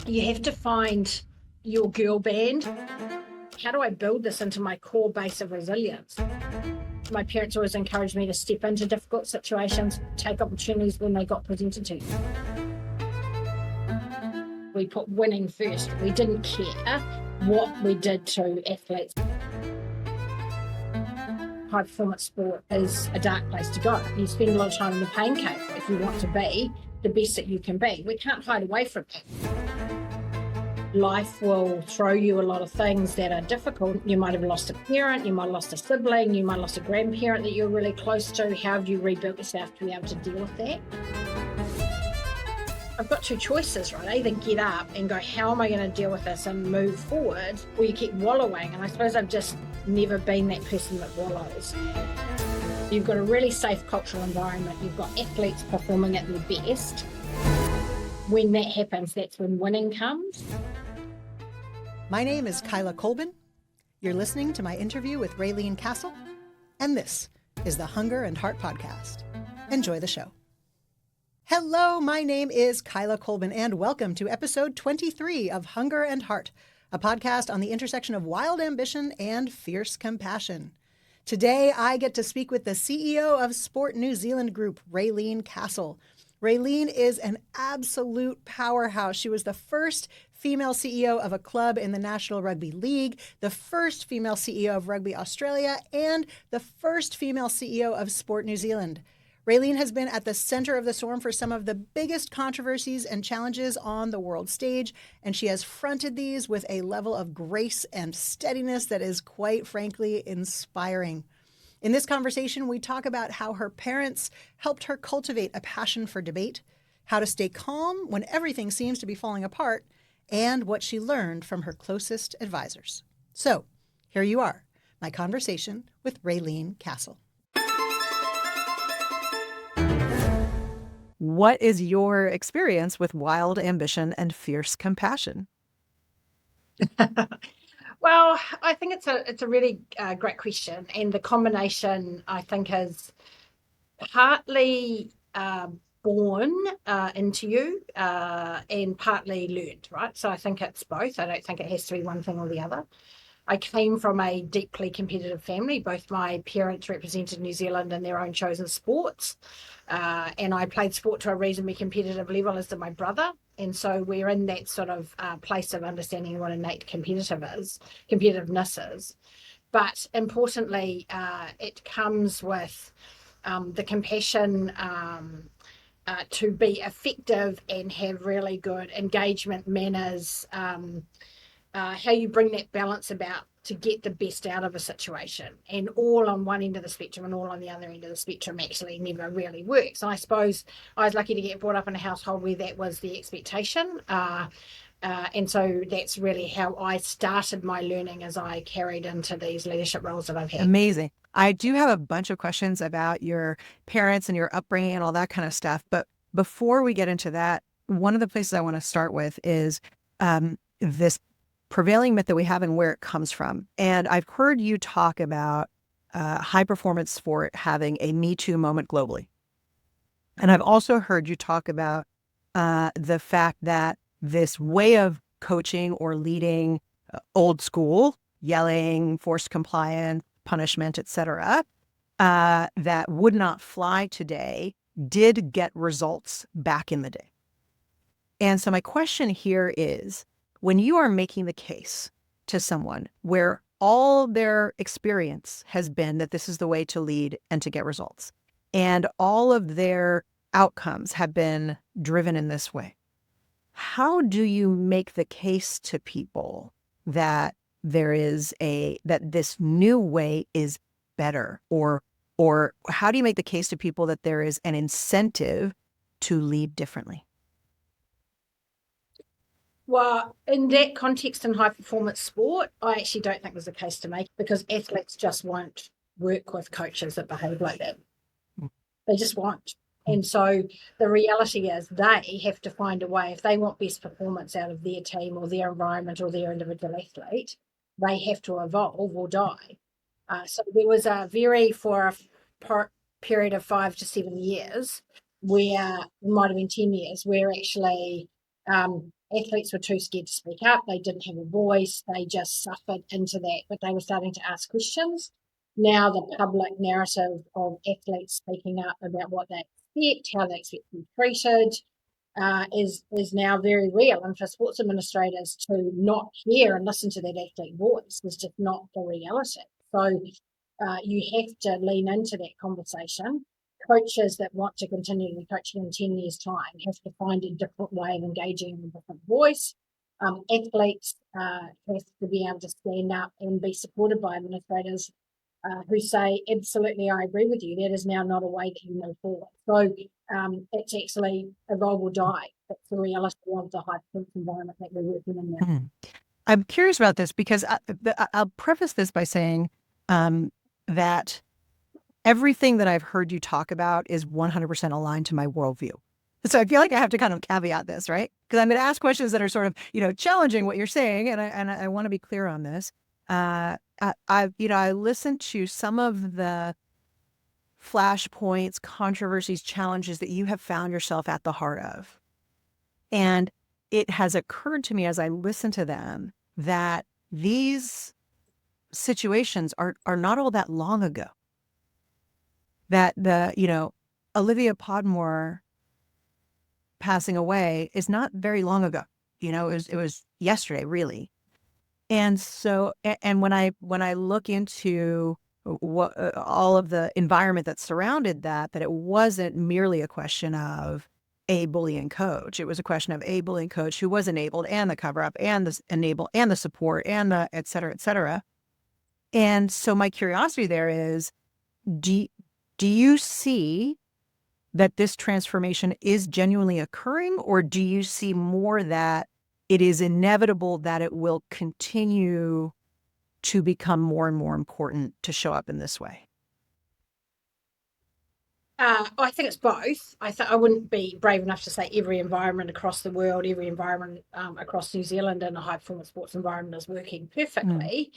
You have to find your girl band. How do I build this into my core base of resilience? My parents always encouraged me to step into difficult situations, take opportunities when they got presented to you. We put winning first. We didn't care what we did to athletes. High performance sport is a dark place to go. You spend a lot of time in the pain cave if you want to be the best that you can be. We can't hide away from it. Life will throw you a lot of things that are difficult. You might have lost a parent, you might have lost a sibling, you might have lost a grandparent that you're really close to. How have you rebuilt yourself to be able to deal with that? I've got two choices, right? I either get up and go, how am I going to deal with this and move forward? Or you keep wallowing. And I suppose I've just never been that person that wallows. You've got a really safe cultural environment. You've got athletes performing at their best. When that happens, that's when winning comes. My name is Kyla Colbin. You're listening to my interview with Raelene Castle, and this is the Hunger and Heart Podcast. Enjoy the show. Hello, my name is Kyla Colbin, and welcome to episode 23 of Hunger and Heart, a podcast on the intersection of wild ambition and fierce compassion. Today, I get to speak with the CEO of Sport New Zealand Group, Raelene Castle. Raelene is an absolute powerhouse. She was the first female CEO of a club in the National Rugby League, the first female CEO of Rugby Australia, and the first female CEO of Sport New Zealand. Raelene has been at the center of the storm for some of the biggest controversies and challenges on the world stage, and she has fronted these with a level of grace and steadiness that is quite frankly inspiring. In this conversation, we talk about how her parents helped her cultivate a passion for debate, how to stay calm when everything seems to be falling apart, and what she learned from her closest advisors. So, here you are, my conversation with Raelene Castle. What is your experience with wild ambition and fierce compassion? Well, I think it's a really great question, and the combination I think is partly born into you and partly learned, right? So I think it's both. I don't think it has to be one thing or the other. I came from a deeply competitive family. Both my parents represented New Zealand in their own chosen sports, and I played sport to a reasonably competitive level, as did my brother. And so we're in that sort of place of understanding what innate competitiveness is. But importantly, it comes with the compassion to be effective and have really good engagement manners, how you bring that balance about to get the best out of a situation. And all on one end of the spectrum and all on the other end of the spectrum actually never really works. And I suppose I was lucky to get brought up in a household where that was the expectation. And so that's really how I started my learning as I carried into these leadership roles that I've had. Amazing. I do have a bunch of questions about your parents and your upbringing and all that kind of stuff. But before we get into that, one of the places I want to start with is this prevailing myth that we have and where it comes from. And I've heard you talk about high performance sport having a Me Too moment globally. And I've also heard you talk about the fact that this way of coaching or leading, old school, yelling, forced compliance, punishment, etc., that would not fly today, did get results back in the day. And so my question here is, when you are making the case to someone where all their experience has been that this is the way to lead and to get results, and all of their outcomes have been driven in this way, how do you make the case to people that that this new way is better? Or how do you make the case to people that there is an incentive to lead differently? Well, in that context, in high performance sport, I actually don't think there's a case to make, because athletes just won't work with coaches that behave like that. They just won't. And so the reality is they have to find a way, if they want best performance out of their team or their environment or their individual athlete, they have to evolve or die. So there was for a period of 5 to 7 years, where it might have been 10 years, where actually Athletes were too scared to speak up. They didn't have a voice. They just suffered into that, but they were starting to ask questions. Now the public narrative of athletes speaking up about what they expect, how they expect to be treated, is now very real. And for sports administrators to not hear and listen to that athlete voice is just not the reality. So you have to lean into that conversation. Coaches that want to continue to be coaching in 10 years' time have to find a different way of engaging in a different voice. Athletes have to be able to stand up and be supported by administrators who say, absolutely, I agree with you. That is now not a way that you move forward. So it's actually a roll or die. That's the reality of the high performance environment that we're working in now. Mm-hmm. I'm curious about this because I'll preface this by saying that everything that I've heard you talk about is 100% aligned to my worldview. So I feel like I have to kind of caveat this, right? Because I'm going to ask questions that are sort of, challenging what you're saying, and I want to be clear on this. I listened to some of the flashpoints, controversies, challenges that you have found yourself at the heart of, and it has occurred to me as I listen to them that these situations are not all that long ago. That Olivia Podmore passing away is not very long ago. It was yesterday, really. And so, and when I look into what all of the environment that surrounded that it wasn't merely a question of a bullying coach. It was a question of a bullying coach who was enabled, and the cover up, and the enable, and the support, and the et cetera, et cetera. And so my curiosity there is, do you see that this transformation is genuinely occurring, or do you see more that it is inevitable that it will continue to become more and more important to show up in this way? I think it's both. I wouldn't be brave enough to say every environment across the world, every environment across New Zealand in a high performance sports environment is working perfectly.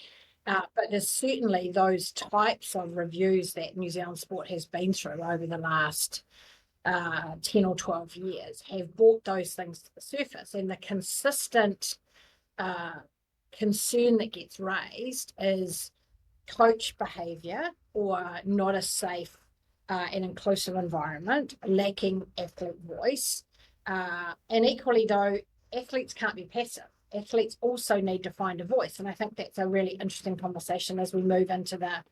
But there's certainly those types of reviews that New Zealand sport has been through over the last 10 or 12 years have brought those things to the surface. And the consistent concern that gets raised is coach behaviour or not a safe and inclusive environment, lacking athlete voice. And equally, though, athletes can't be passive. Athletes also need to find a voice. And I think that's a really interesting conversation as we move into the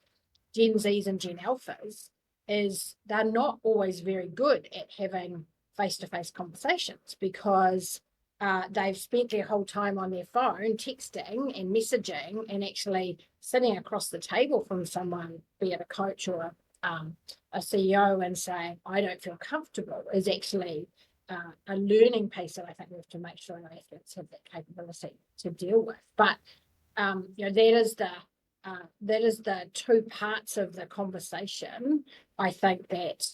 Gen Zs and Gen Alphas, is they're not always very good at having face-to-face conversations because they've spent their whole time on their phone texting and messaging, and actually sitting across the table from someone, be it a coach or a CEO, and saying, I don't feel comfortable, is actually a learning piece that I think we have to make sure our athletes have that capability to deal with. But that is the two parts of the conversation I think that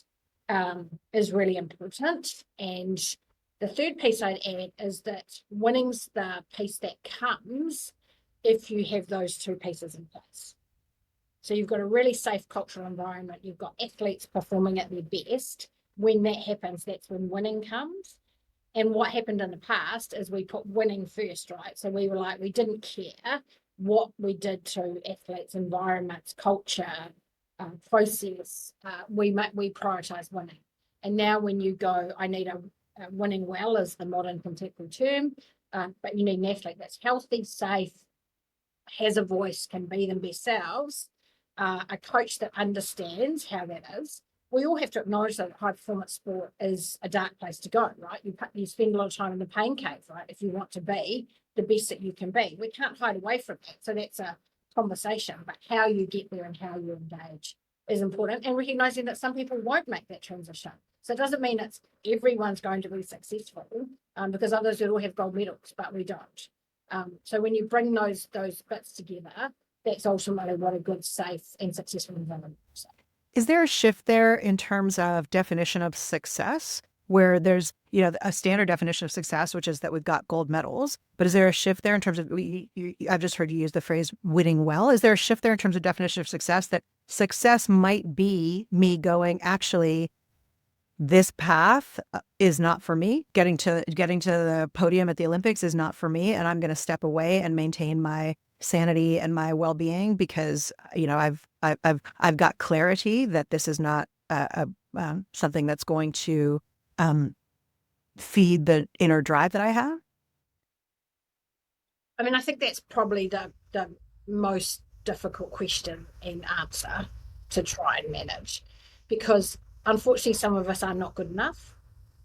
is really important. And the third piece I'd add is that winning's the piece that comes if you have those two pieces in place. So you've got a really safe cultural environment. You've got athletes performing at their best. When that happens, that's when winning comes. And what happened in the past is we put winning first, right? So we were like, we didn't care what we did to athletes, environments, culture, process. We prioritize winning. And now when you go, I need a winning well is the modern contemporary term, but you need an athlete that's healthy, safe, has a voice, can be them best selves, a coach that understands how that is. We all have to acknowledge that high performance sport is a dark place to go, right? You spend a lot of time in the pain cave, right? If you want to be the best that you can be. We can't hide away from that. So that's a conversation, but how you get there and how you engage is important, and recognizing that some people won't make that transition. So it doesn't mean it's everyone's going to be successful, because others will have gold medals, but we don't. So when you bring those bits together, that's ultimately what a good, safe, and successful environment is. Is there a shift there in terms of definition of success, where there's, a standard definition of success, which is that we've got gold medals, but is there a shift there in terms of, I've just heard you use the phrase winning well. Is there a shift there in terms of definition of success, that success might be me going, actually, this path is not for me. Getting to the podium at the Olympics is not for me, and I'm going to step away and maintain my sanity and my well-being because I've got clarity that this is not something that's going to feed the inner drive that I have. I mean, I think that's probably the most difficult question and answer to try and manage, because unfortunately some of us are not good enough,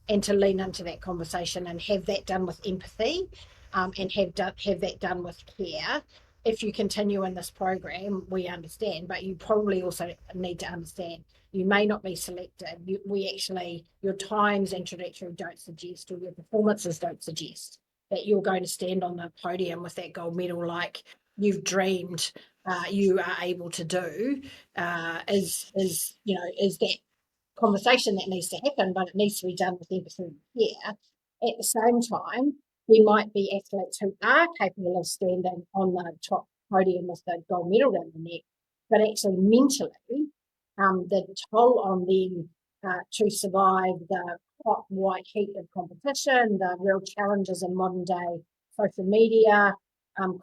and to lean into that conversation and have that done with empathy, and have that done with care. If you continue in this program, we understand, but you probably also need to understand you may not be selected. Your times and trajectory don't suggest, or your performances don't suggest that you're going to stand on the podium with that gold medal like you've dreamed you are able to do. Is that conversation that needs to happen, but it needs to be done with empathy and care. At the same time, there might be athletes who are capable of standing on the top podium with the gold medal around the neck, but actually mentally, the toll on them to survive the hot white heat of competition, the real challenges in modern day social media,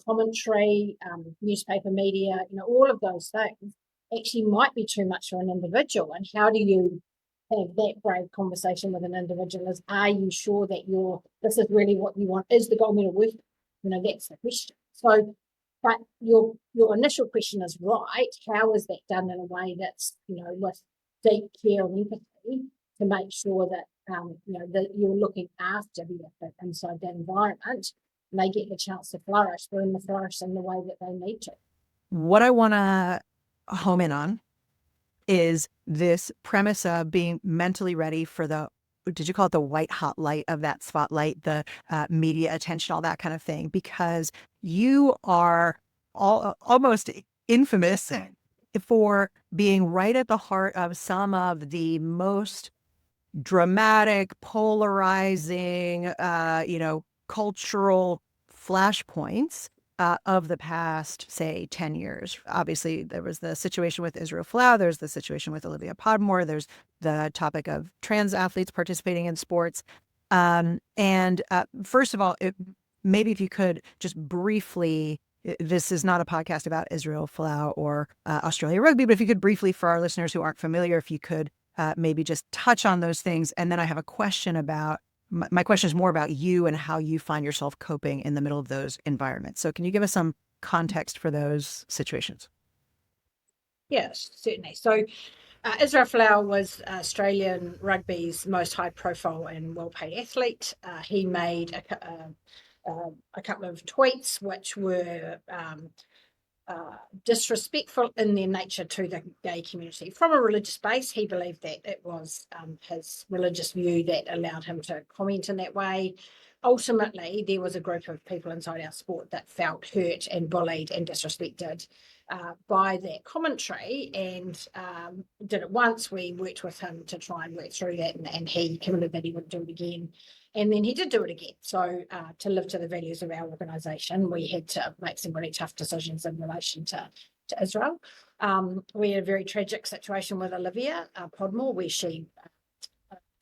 commentary, newspaper media, all of those things actually might be too much for an individual. And how do you have that brave conversation with an individual? Is, are you sure that this is really what you want? Is the gold medal worth it? That's the question. So, but your initial question is right. How is that done in a way that's, with deep care and empathy to make sure that, that you're looking after the athlete inside that environment and they get the chance to flourish, but to flourish in the way that they need to. What I want to home in on is this premise of being mentally ready for did you call it the white hot light of that spotlight, the media attention, all that kind of thing? Because you are almost infamous for being right at the heart of some of the most dramatic, polarizing, cultural flashpoints of the past, say, 10 years. Obviously, there was the situation with Israel Folau. There's the situation with Olivia Podmore. There's the topic of trans athletes participating in sports. And first of all, maybe if you could just briefly, this is not a podcast about Israel Folau or Australia Rugby, but if you could briefly, for our listeners who aren't familiar, if you could maybe just touch on those things. And then I have a question about, my question is more about you and how you find yourself coping in the middle of those environments. So can you give us some context for those situations? Yes, certainly. So Israel Folau was Australian rugby's most high-profile and well-paid athlete. He made a couple of tweets which were disrespectful in their nature to the gay community. From a religious base, he believed that it was his religious view that allowed him to comment in that way. Ultimately, there was a group of people inside our sport that felt hurt and bullied and disrespected by that commentary, and did it once. We worked with him to try and work through that, and he committed that he would do it again. And then he did do it again. So to live to the values of our organisation, we had to make some really tough decisions in relation to Israel. We had a very tragic situation with Olivia Podmore, where she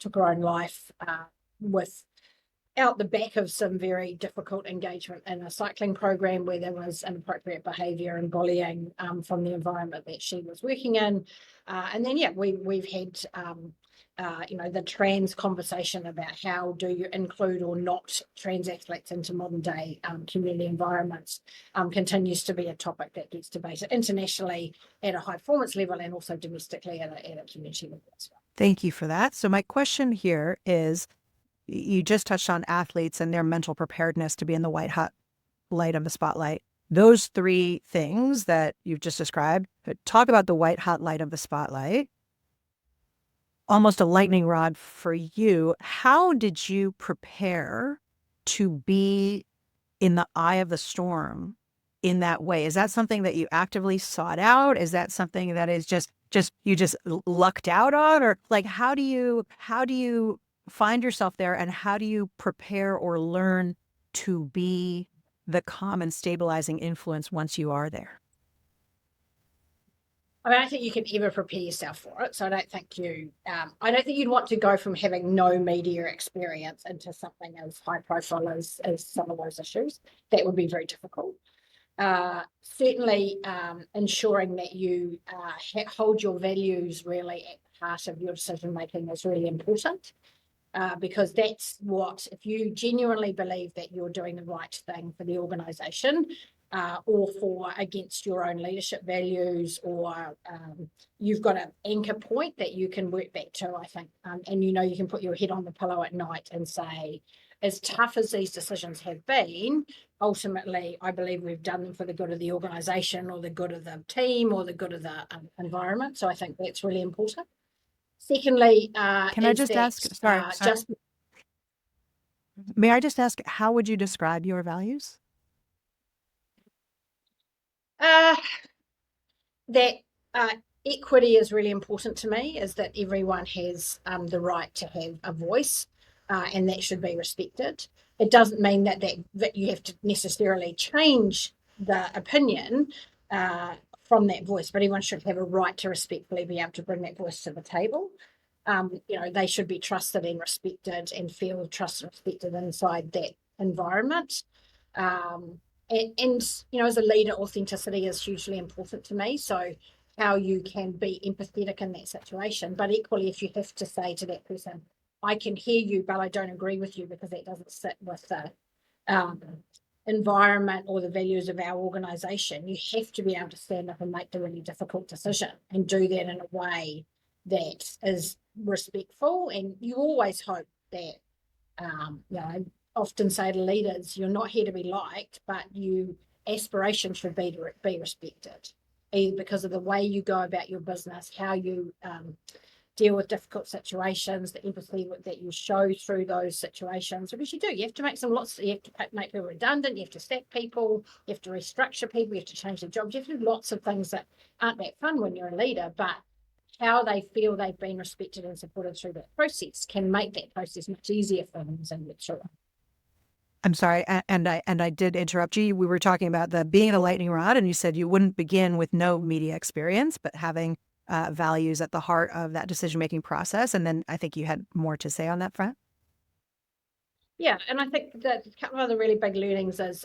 took her own life with out the back of some very difficult engagement in a cycling program where there was inappropriate behaviour and bullying from the environment that she was working in. And then, we've had the trans conversation about how do you include or not trans athletes into modern day community environments continues to be a topic that gets debated internationally at a high performance level and also domestically at a community level as well. Thank you for that. So my question here is, you just touched on athletes and their mental preparedness to be in the white hot light of the spotlight. Those three things that you've just described, talk about the white hot light of the spotlight. Almost a lightning rod for you. How did you prepare to be in the eye of the storm in that way? Is that something that you actively sought out? Is that something that is just you just lucked out on? Or like, how do you find yourself there, and how do you prepare or learn to be the calm and stabilizing influence once you are there? I mean, I don't think you can ever prepare yourself for it. So I don't think I don't think you'd want to go from having no media experience into something as high profile as some of those issues. That would be very difficult. Certainly ensuring that you hold your values really at the heart of your decision making is really important. Because that's what, if you genuinely believe that you're doing the right thing for the organisation, or for against your own leadership values, or you've got an anchor point that you can work back to, I think, and you can put your head on the pillow at night and say, as tough as these decisions have been, ultimately, I believe we've done them for the good of the organisation or the good of the team or the good of the environment. So I think that's really important. Secondly, Can I just ask, sorry. May I just ask, how would you describe your values? That equity is really important to me, is that everyone has the right to have a voice, and that should be respected. It doesn't mean that you have to necessarily change the opinion from that voice, but everyone should have a right to respectfully be able to bring that voice to the table. They should be trusted and respected and feel trusted and respected inside that environment. And as a leader, authenticity is hugely important to me. So how you can be empathetic in that situation, but equally, if you have to say to that person, I can hear you, but I don't agree with you because that doesn't sit with the environment or the values of our organisation, you have to be able to stand up and make the really difficult decision and do that in a way that is respectful. And you always hope that, I often say to leaders, you're not here to be liked, but aspiration should be to be respected, either because of the way you go about your business, how you deal with difficult situations, the empathy that you show through those situations. Because you have to make you have to make people redundant, you have to sack people, you have to restructure people, you have to change their jobs, you have to do lots of things that aren't that fun when you're a leader, but how they feel they've been respected and supported through that process can make that process much easier for them as they move through. I'm sorry, and I did interrupt you. We were talking about the being a lightning rod, and you said you wouldn't begin with no media experience, but having values at the heart of that decision-making process. And then I think you had more to say on that front. Yeah, and I think that a couple of the really big learnings is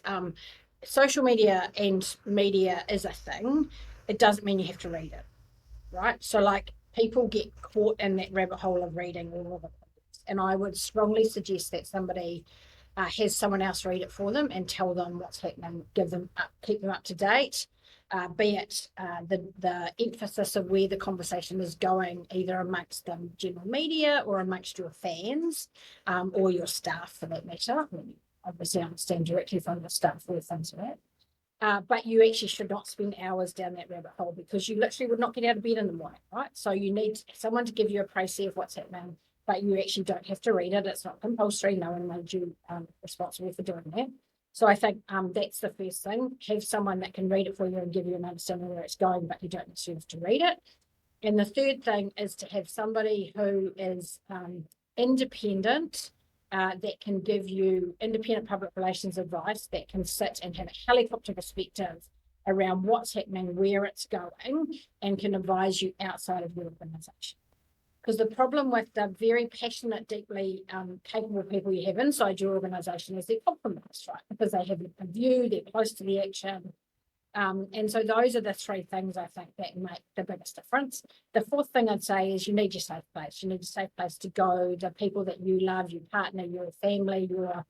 social media and media is a thing. It doesn't mean you have to read it, right? So like people get caught in that rabbit hole of reading all of it. And I would strongly suggest that somebody has someone else read it for them and tell them what's happening, keep them up to date, be it the emphasis of where the conversation is going, either amongst the general media or amongst your fans, or your staff for that matter. I mean, obviously, I understand directly from the staff where things are at. But you actually should not spend hours down that rabbit hole because you literally would not get out of bed in the morning, right? So you need someone to give you a précis of what's happening, but you actually don't have to read it. It's not compulsory. No one made you responsible for doing that. So I think that's the first thing. Have someone that can read it for you and give you an understanding of where it's going, but you don't necessarily have to read it. And the third thing is to have somebody who is independent, that can give you independent public relations advice, that can sit and have a helicopter perspective around what's happening, where it's going, and can advise you outside of your organisation. Because the problem with the very passionate, deeply capable people you have inside your organisation is they're compromised, right? Because they have a view, they're close to the action. And so those are the three things I think that make the biggest difference. The fourth thing I'd say is you need your safe place. You need a safe place to go. The people that you love, your partner, your family, your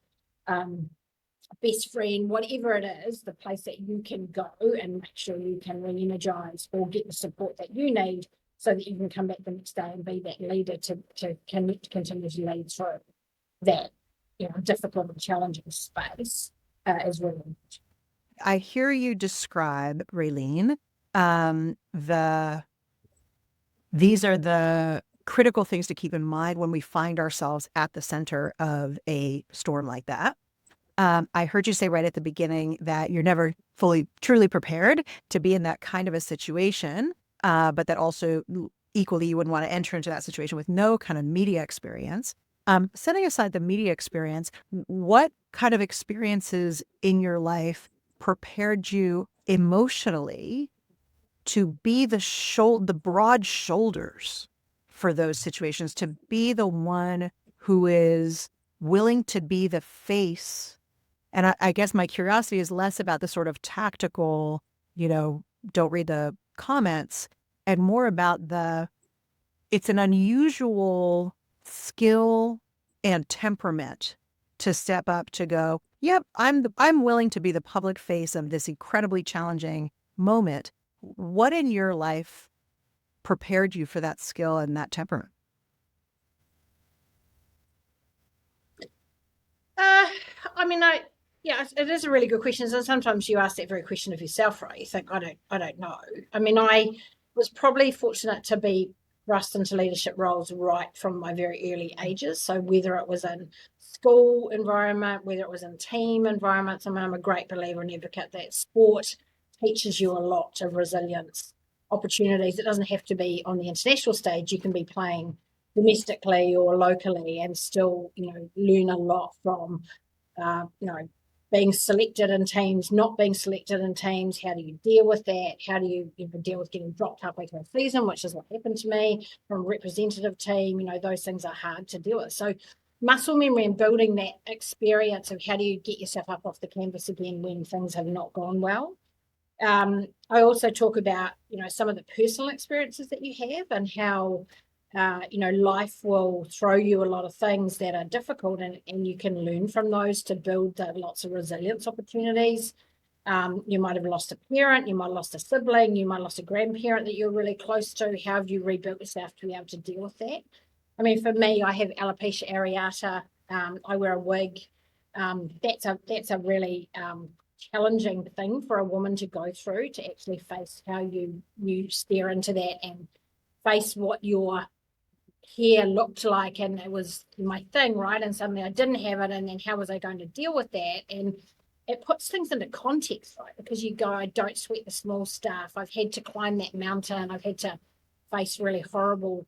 best friend, whatever it is, the place that you can go and make sure you can re-energize or get the support that you need so that you can come back the next day and be that leader to continue to lead through that difficult and challenging space is really important. I hear you describe, Raelene, these are the critical things to keep in mind when we find ourselves at the center of a storm like that. I heard you say right at the beginning that you're never fully, truly prepared to be in that kind of a situation, but that also equally you wouldn't want to enter into that situation with no kind of media experience. Setting aside the media experience, what kind of experiences in your life prepared you emotionally to be the broad shoulders for those situations, to be the one who is willing to be the face. And I guess my curiosity is less about the sort of tactical, don't read the comments, and more about it's an unusual skill and temperament to step up to go, yep, I'm willing to be the public face of this incredibly challenging moment. What in your life prepared you for that skill and that temperament? Yeah, it is a really good question. And sometimes you ask that very question of yourself, right? You think, I don't know. I was probably fortunate to be thrust into leadership roles right from my very early ages. So whether it was in school environment, whether it was in team environments, I'm a great believer and advocate that sport teaches you a lot of resilience opportunities. It doesn't have to be on the international stage. You can be playing domestically or locally and still, learn a lot from, being selected in teams, not being selected in teams. How do you deal with that? How do you, deal with getting dropped halfway through a season, which is what happened to me from a representative team? Those things are hard to deal with. So muscle memory and building that experience of how do you get yourself up off the canvas again when things have not gone well. I also talk about, some of the personal experiences that you have and how, life will throw you a lot of things that are difficult and you can learn from those to build lots of resilience opportunities. You might have lost a parent, you might have lost a sibling, you might have lost a grandparent that you're really close to. How have you rebuilt yourself to be able to deal with that? For me, I have alopecia areata. I wear a wig. That's a really challenging thing for a woman to go through, to actually face how you stare into that and face what your hair looked like, and it was my thing, right? And suddenly I didn't have it, and then how was I going to deal with that? And it puts things into context, right? Because you go, I don't sweat the small stuff. I've had to climb that mountain. I've had to face really horrible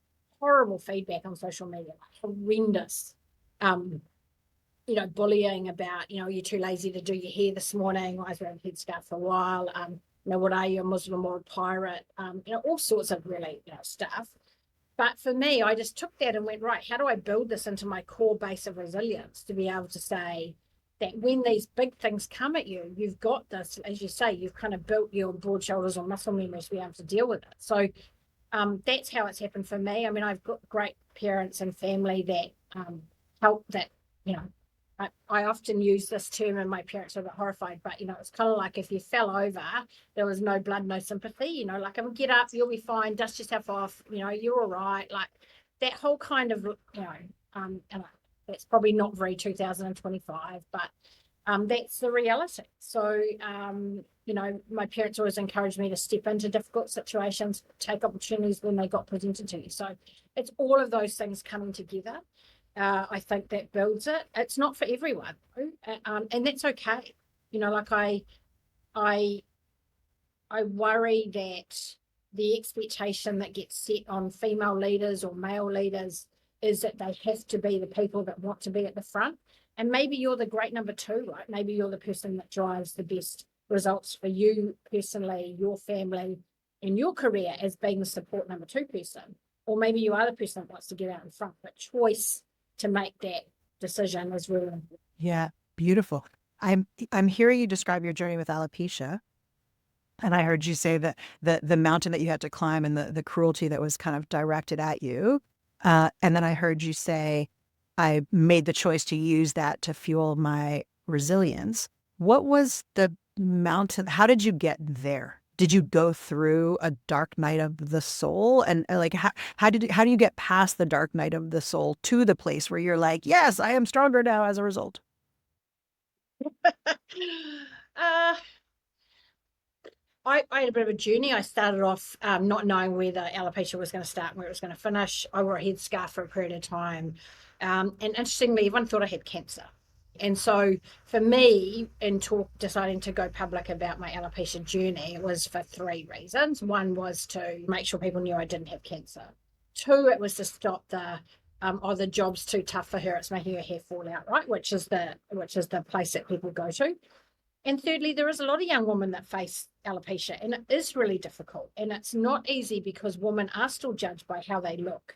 feedback on social media, horrendous. Bullying about, you're too lazy to do your hair this morning. I was wearing a headscarf for a while. What are you, a Muslim or a pirate? All sorts of really, stuff. But for me, I just took that and went, right, how do I build this into my core base of resilience to be able to say that when these big things come at you, you've got this, as you say, you've kind of built your broad shoulders or muscle memory to be able to deal with it. So that's how it's happened for me. I've got great parents and family that help that, I often use this term and my parents are a bit horrified, but, it's kind of like if you fell over, there was no blood, no sympathy, like, get up, you'll be fine, dust yourself off, you're all right. Like that whole kind of, and that's probably not very 2025, but that's the reality. So, my parents always encouraged me to step into difficult situations, take opportunities when they got presented to you. So it's all of those things coming together. I think that builds it. It's not for everyone, and that's okay. I worry that the expectation that gets set on female leaders or male leaders is that they have to be the people that want to be at the front. And maybe you're the great number two, right? Maybe you're the person that drives the best results for you personally, your family, in your career as being the support number two person. Or maybe you are the person that wants to get out in front, but choice to make that decision is really important. Yeah, beautiful. I'm hearing you describe your journey with alopecia, and I heard you say that the mountain that you had to climb and the cruelty that was kind of directed at you, and then I heard you say, I made the choice to use that to fuel my resilience. What was the mountain? How did you get there? Did you go through a dark night of the soul? And like, how do you get past the dark night of the soul to the place where you're like, yes, I am stronger now as a result? I had a bit of a journey. I started off not knowing where the alopecia was going to start and where it was going to finish. I wore a headscarf for a period of time. And interestingly, everyone thought I had cancer. And so for me, in deciding to go public about my alopecia journey, it was for three reasons. One was to make sure people knew I didn't have cancer. Two, it was to stop the job's too tough for her, it's making her hair fall out, right? Which is the place that people go to. And thirdly, there is a lot of young women that face alopecia, and it is really difficult. And it's not easy because women are still judged by how they look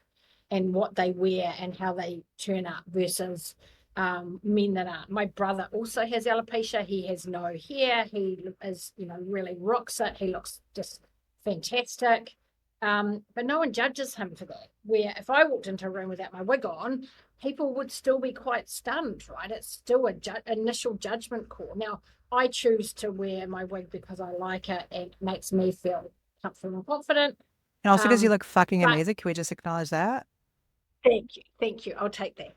and what they wear and how they turn up versus men that aren't. My brother also has alopecia. He has no hair. He is, really rocks it. He looks just fantastic. But no one judges him for that. Where if I walked into a room without my wig on, people would still be quite stunned, right? It's still a initial judgment call. Now, I choose to wear my wig because I like it and it makes me feel comfortable and confident. And also because you Um, look fucking but amazing. Can we just acknowledge that? thank you. I'll take that.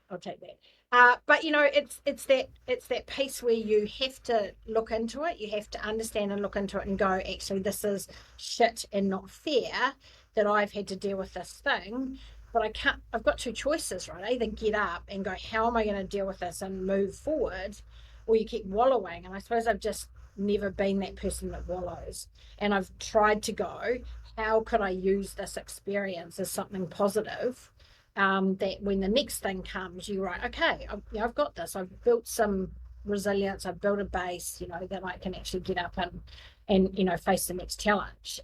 But it's that piece where you have to look into it. You have to understand and look into it and go, actually, this is shit and not fair that I've had to deal with this thing. But I can't. I've got two choices, right? I either get up and go, how am I going to deal with this and move forward, or you keep wallowing. And I suppose I've just never been that person that wallows, and I've tried to go, how could I use this experience as something positive, that when the next thing comes, you're right, okay, I've got this. I've built some resilience. I've built a base, that I can actually get up and face the next challenge.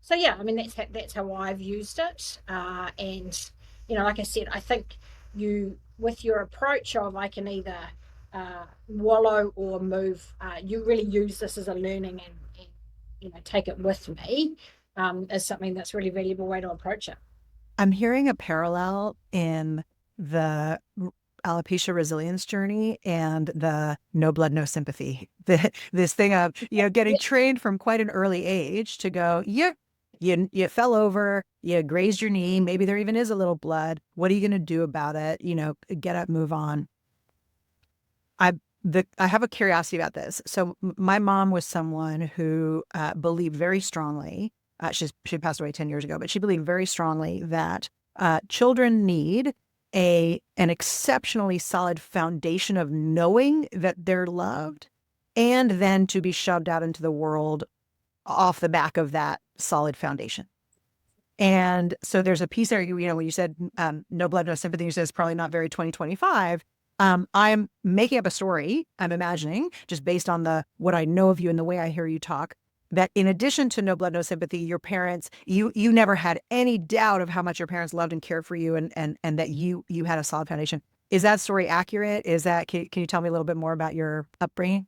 So yeah, I mean that's how I've used it. And like I said, I think you with your approach of I can either wallow or move. You really use this as a learning and take it with me, is something that's really valuable way to approach it. I'm hearing a parallel in the alopecia resilience journey and the no blood, no sympathy. This thing of, getting trained from quite an early age to go, you fell over, you grazed your knee, maybe there even is a little blood. What are you going to do about it? Get up, move on. I have a curiosity about this. So my mom was someone who believed very strongly. She passed away 10 years ago, but she believed very strongly that children need an exceptionally solid foundation of knowing that they're loved, and then to be shoved out into the world off the back of that solid foundation. And so there's a piece there, when you said no blood, no sympathy, you said it's probably not very 2025. I'm making up a story, I'm imagining, just based on what I know of you and the way I hear you talk, that in addition to no blood, no sympathy, your parents, you never had any doubt of how much your parents loved and cared for you, and that you had a solid foundation. Is that story accurate? Can you tell me a little bit more about your upbringing?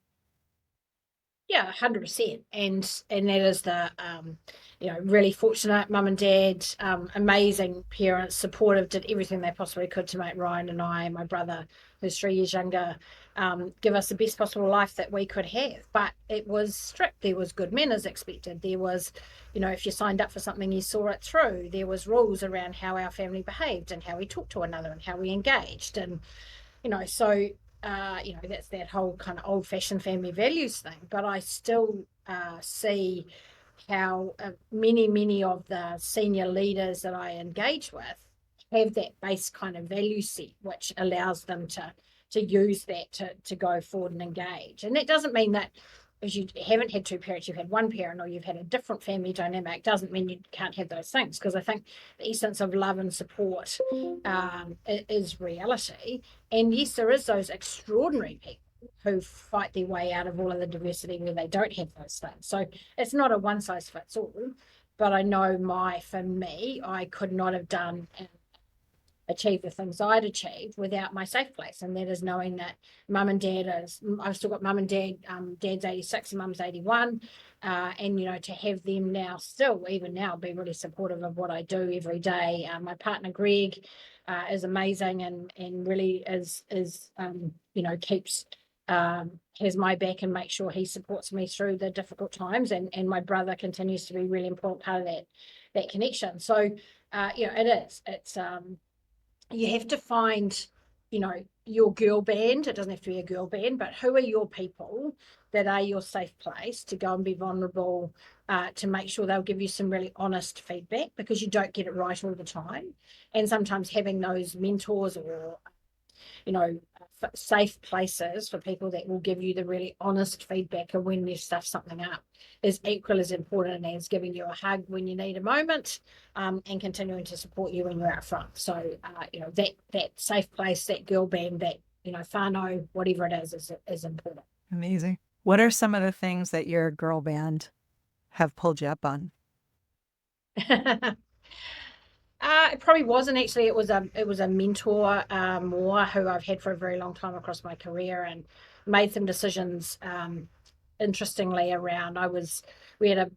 Yeah, 100%. And that is the really fortunate mum and dad, amazing parents, supportive, did everything they possibly could to make Ryan and I, my brother, who's 3 years younger, give us the best possible life that we could have. But it was strict. There was good manners expected. There was, if you signed up for something, you saw it through. There was rules around how our family behaved and how we talked to one another and how we engaged. And so that's that whole kind of old-fashioned family values thing. But I still see how many of the senior leaders that I engage with have that base kind of value set, which allows them to use that to go forward and engage. And that doesn't mean that if you haven't had two parents, you've had one parent, or you've had a different family dynamic, doesn't mean you can't have those things. Because I think the essence of love and support is reality. And yes, there is those extraordinary people who fight their way out of all of the diversity where they don't have those things. So it's not a one size fits all. But I know for me, I could not have done achieve the things I'd achieved without my safe place. And that is knowing that mum and dad I've still got mum and dad, dad's 86 and mum's 81. And, to have them now still, even now, be really supportive of what I do every day. My partner, Greg, is amazing and really is keeps, has my back and makes sure he supports me through the difficult times. And my brother continues to be a really important part of that connection. So, it's, you have to find, your girl band. It doesn't have to be a girl band, but who are your people that are your safe place to go and be vulnerable, to make sure they'll give you some really honest feedback, because you don't get it right all the time. And sometimes having those mentors or, safe places for people that will give you the really honest feedback of when you've stuffed something up is equal as important as giving you a hug when you need a moment, and continuing to support you when you're out front. So, that safe place, that girl band, that, whānau, whatever it is important. Amazing. What are some of the things that your girl band have pulled you up on? It probably wasn't actually. It was a mentor, more, who I've had for a very long time across my career, and made some decisions. Interestingly, around we had a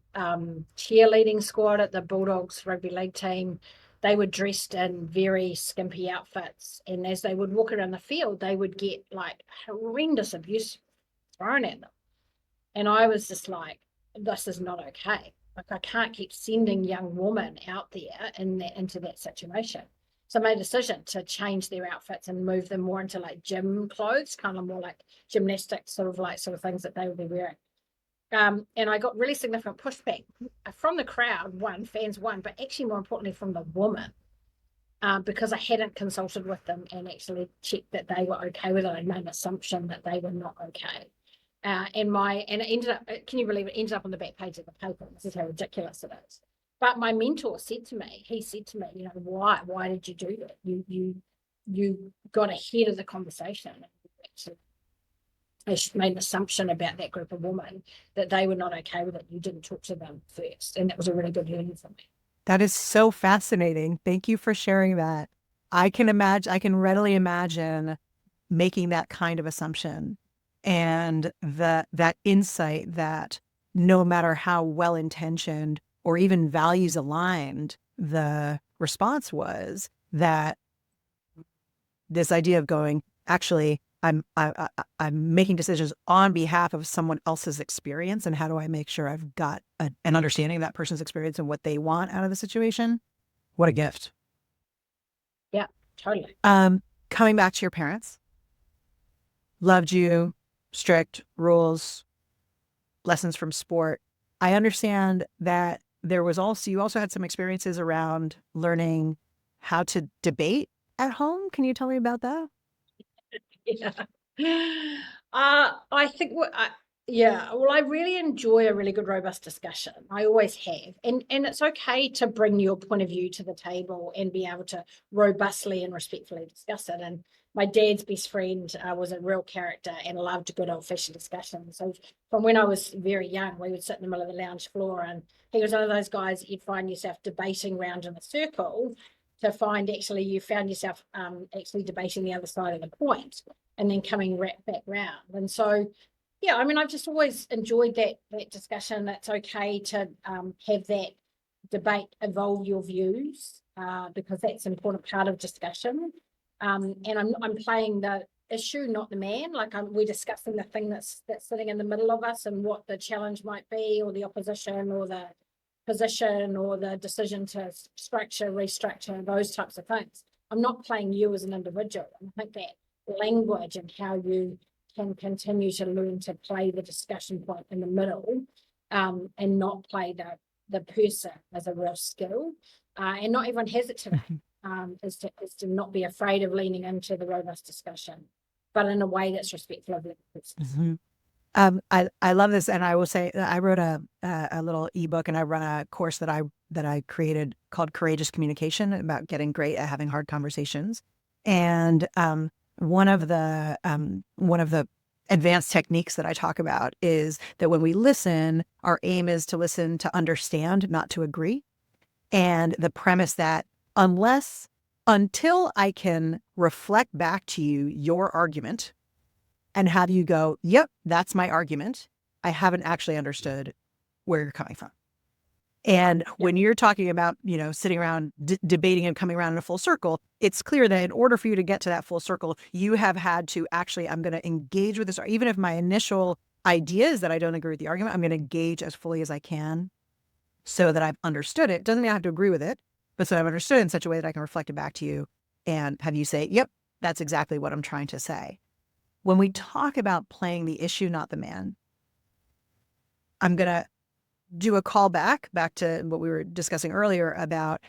cheerleading squad at the Bulldogs rugby league team. They were dressed in very skimpy outfits, and as they would walk around the field, they would get like horrendous abuse thrown at them. And I was just like, this is not okay. Like, I can't keep sending young women out there into that situation. So I made a decision to change their outfits and move them more into like gym clothes, kind of more like gymnastics, sort of things that they would be wearing. And I got really significant pushback from the crowd, fans, but actually more importantly from the woman, because I hadn't consulted with them and actually checked that they were okay with it. I made an assumption that they were not okay. And it ended up, can you believe it, ended up on the back page of the paper. This is how ridiculous it is. But my mentor said to me, why did you do that? You got ahead of the conversation. Actually, I made an assumption about that group of women that they were not okay with it. You didn't talk to them first. And that was a really good learning for me. That is so fascinating. Thank you for sharing that. I can readily imagine making that kind of assumption, and that insight that no matter how well-intentioned or even values aligned the response was, that this idea of going, actually, I'm making decisions on behalf of someone else's experience, and how do I make sure I've got an understanding of that person's experience and what they want out of the situation? What a gift. Yeah, totally. Coming back to your parents, loved you, strict rules, lessons from sport. I understand that you also had some experiences around learning how to debate at home. Can you tell me about that? Yeah. I think well, I really enjoy a really good, robust discussion. I always have. And it's okay to bring your point of view to the table and be able to robustly and respectfully discuss it. And my dad's best friend was a real character and loved a good old-fashioned discussion. So from when I was very young, we would sit in the middle of the lounge floor, and he was one of those guys that you'd find yourself debating round in a circle to find actually you found yourself actually debating the other side of the point and then coming back round. And so, yeah, I mean, I've just always enjoyed that discussion. It's okay to have that debate, evolve your views, because that's an important part of discussion. And I'm playing the issue, not the man. Like, we're discussing the thing that's sitting in the middle of us and what the challenge might be, or the opposition, or the position, or the decision to restructure, those types of things. I'm not playing you as an individual. And I think that language and how you can continue to learn to play the discussion point in the middle, and not play the person as a real skill. And not everyone has it today. Is to not be afraid of leaning into the robust discussion, but in a way that's respectful of the person. I love this, and I will say I wrote a little ebook, and I run a course that I created called Courageous Communication, about getting great at having hard conversations. And one of the advanced techniques that I talk about is that when we listen, our aim is to listen to understand, not to agree. And the premise that until I can reflect back to you your argument and have you go, yep, that's my argument, I haven't actually understood where you're coming from. And when you're talking about, sitting around debating and coming around in a full circle, it's clear that in order for you to get to that full circle, you have had to actually, I'm going to engage with this. Even if my initial idea is that I don't agree with the argument, I'm going to engage as fully as I can so that I've understood it. Doesn't mean I have to agree with it, but so I've understood it in such a way that I can reflect it back to you and have you say, yep, that's exactly what I'm trying to say. When we talk about playing the issue, not the man, I'm going to do a call back to what we were discussing earlier about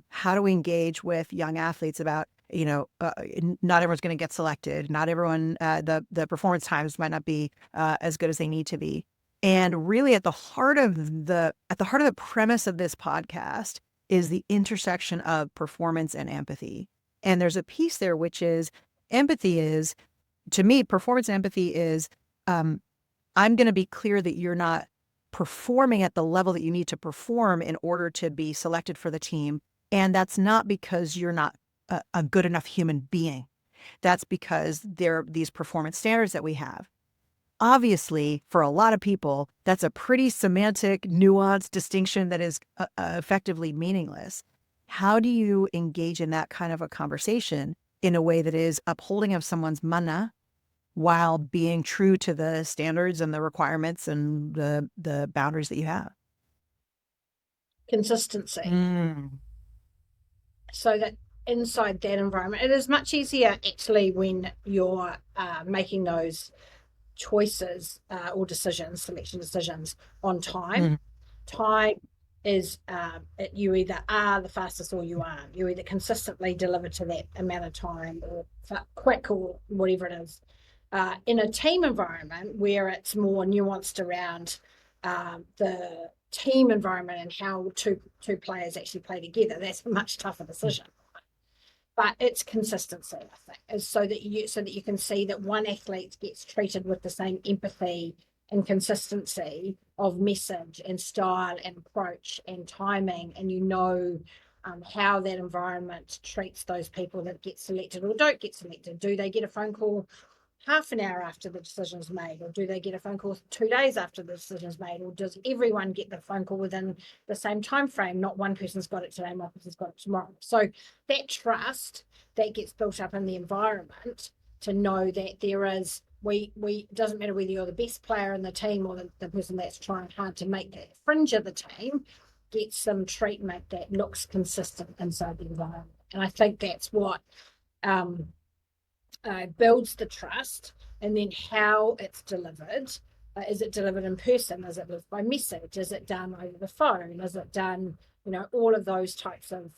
how do we engage with young athletes about, not everyone's going to get selected. Not everyone, the performance times might not be as good as they need to be. And really at the heart of the premise of this podcast is the intersection of performance and empathy. And there's a piece there, which is empathy is, to me, performance empathy is I'm going to be clear that you're not performing at the level that you need to perform in order to be selected for the team. And that's not because you're not a good enough human being. That's because there are these performance standards that we have. Obviously, for a lot of people, that's a pretty semantic, nuanced distinction that is effectively meaningless. How do you engage in that kind of a conversation in a way that is upholding of someone's mana while being true to the standards and the requirements and the boundaries that you have? Consistency. So that inside that environment, it is much easier actually when you're making those choices or decisions, selection decisions on time. Time is you either are the fastest or you aren't. You either consistently deliver to that amount of time or quick or whatever it is. In a team environment where it's more nuanced around the team environment and how two players actually play together, that's a much tougher decision. But it's consistency, I think, is so that you can see that one athlete gets treated with the same empathy and consistency of message and style and approach and timing, and how that environment treats those people that get selected or don't get selected. Do they get a phone call half an hour after the decision is made, or do they get a phone call 2 days after the decision is made, or does everyone get the phone call within the same time frame? Not one person's got it today, one person's got it tomorrow. So that trust that gets built up in the environment to know that there is, we doesn't matter whether you're the best player in the team or the person that's trying hard to make that fringe of the team, gets some treatment that looks consistent inside the environment. And I think that's what builds the trust. And then how it's delivered. Is it delivered in person? Is it delivered by message? Is it done over the phone? Is it done, all of those types of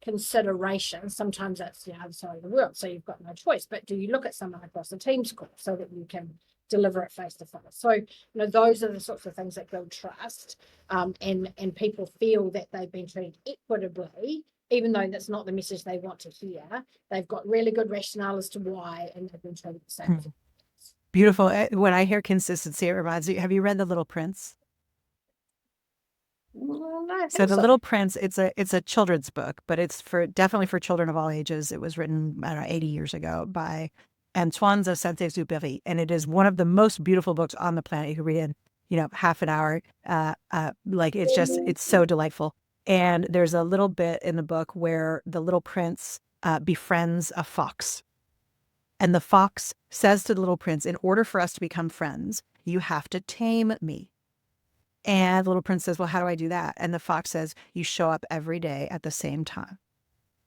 considerations? Sometimes that's the other side of the world, so you've got no choice. But do you look at someone across the Teams call so that you can deliver it face to face? So, those are the sorts of things that build trust, and people feel that they've been treated equitably, even though that's not the message they want to hear. They've got really good rationale as to why, and they've been treated the same. Beautiful. When I hear consistency, it reminds me, have you read The Little Prince? So The Little Prince, it's a children's book, but it's definitely for children of all ages. It was written, I don't know, 80 years ago by Antoine de Saint-Exupéry, and it is one of the most beautiful books on the planet. You can read in, half an hour. It's so delightful. And there's a little bit in the book where the little prince befriends a fox. And the fox says to the little prince, in order for us to become friends, you have to tame me. And the little prince says, well, how do I do that? And the fox says, you show up every day at the same time.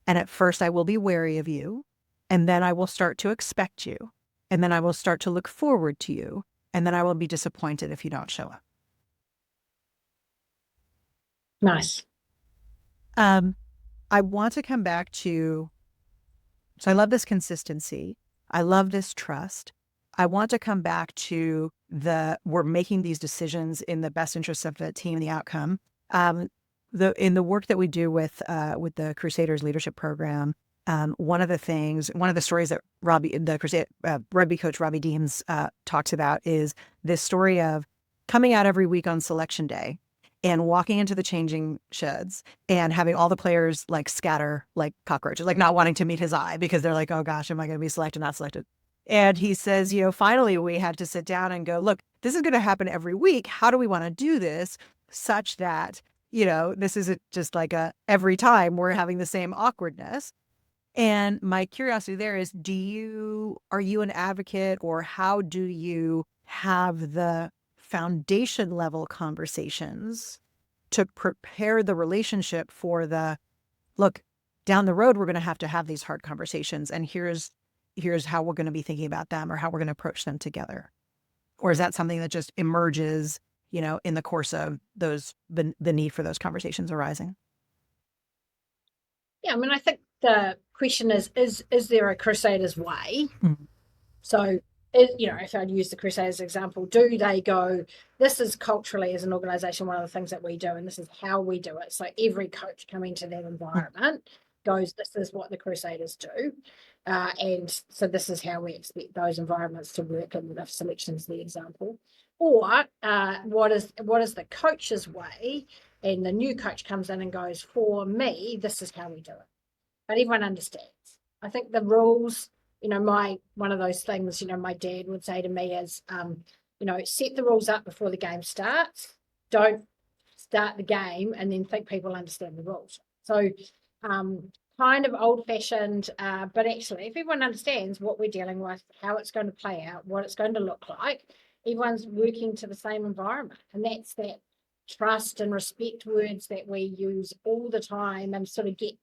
And at first I will be wary of you. And then I will start to expect you. And then I will start to look forward to you. And then I will be disappointed if you don't show up. Nice. I want to come back to, so I love this consistency. I love this trust. I want to come back to we're making these decisions in the best interest of the team and the outcome. In the work that we do with the Crusaders Leadership Programme, one of the stories that rugby coach Robbie Deans talks about is this story of coming out every week on selection day and walking into the changing sheds and having all the players scatter like cockroaches, not wanting to meet his eye because they're like, oh gosh, am I going to be selected, not selected? And he says, finally we had to sit down and go, look, this is going to happen every week. How do we want to do this such that, this isn't just every time we're having the same awkwardness? And my curiosity there is, are you an advocate, or how do you have the foundation level conversations to prepare the relationship for look, down the road, we're going to have these hard conversations, and here's how we're going to be thinking about them, or how we're going to approach them together? Or is that something that just emerges, in the course of the need for those conversations arising? Yeah, I think the question is there a Crusaders way? Mm-hmm. So, if I'd use the Crusaders example, do they go, this is culturally as an organization one of the things that we do, and this is how we do it. So every coach coming to that environment goes, this is what the Crusaders do. And so this is how we expect those environments to work, and if selection is the example. Or what is the coach's way, and the new coach comes in and goes, for me, this is how we do it. But everyone understands. I think the rules, one of those things, my dad would say to me is, set the rules up before the game starts. Don't start the game and then think people understand the rules. So kind of old-fashioned, but actually, if everyone understands what we're dealing with, how it's going to play out, what it's going to look like, everyone's working to the same environment. And that's that trust and respect words that we use all the time and sort of get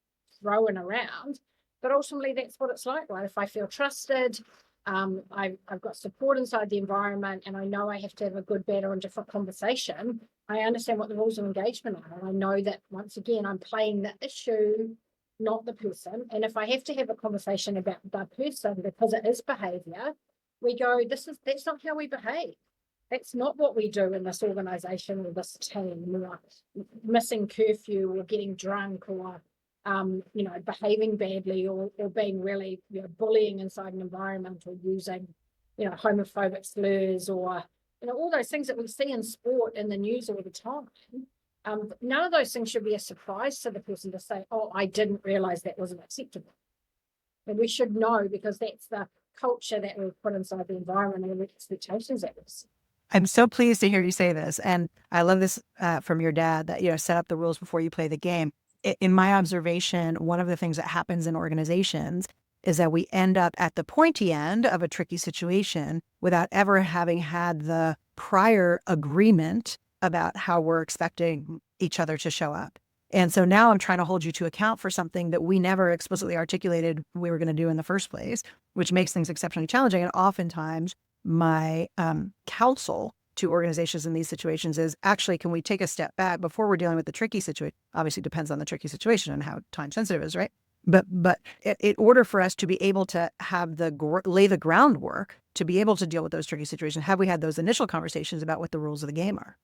thrown around. But ultimately, that's what it's like, right? If I feel trusted, I've got support inside the environment, and I know I have to have a good, better, and different conversation. I understand what the rules of engagement are, and I know that, once again, I'm playing the issue, not the person. And if I have to have a conversation about the person because it is behavior, we go, that's not how we behave. That's not what we do in this organization or this team. We're missing curfew or getting drunk or behaving badly or being really bullying inside an environment or using homophobic slurs or all those things that we see in sport in the news all the time. None of those things should be a surprise to the person to say, oh, I didn't realize that wasn't acceptable. And we should know, because that's the culture that we've put inside the environment and the expectations that we've set. I'm so pleased to hear you say this. And I love this from your dad, that, set up the rules before you play the game. In my observation, one of the things that happens in organizations is that we end up at the pointy end of a tricky situation without ever having had the prior agreement about how we're expecting each other to show up. And so now I'm trying to hold you to account for something that we never explicitly articulated we were going to do in the first place, which makes things exceptionally challenging. And oftentimes my counsel to organizations in these situations is, actually, can we take a step back before we're dealing with the tricky situation? Obviously depends on the tricky situation and how time sensitive it is, right? But in order for us to be able to have lay the groundwork to be able to deal with those tricky situations, have we had those initial conversations about what the rules of the game are?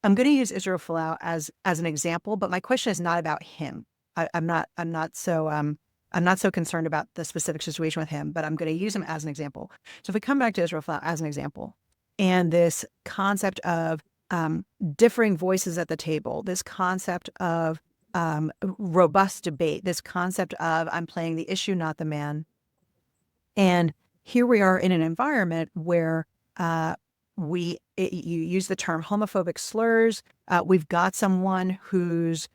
I'm going to use Israel Folau as an example, but my question is not about him. I'm not so concerned about the specific situation with him, but I'm going to use him as an example. So if we come back to Israel Folau as an example, and this concept of differing voices at the table, this concept of robust debate, this concept of I'm playing the issue, not the man. And here we are in an environment where you use the term homophobic slurs. We've got someone whose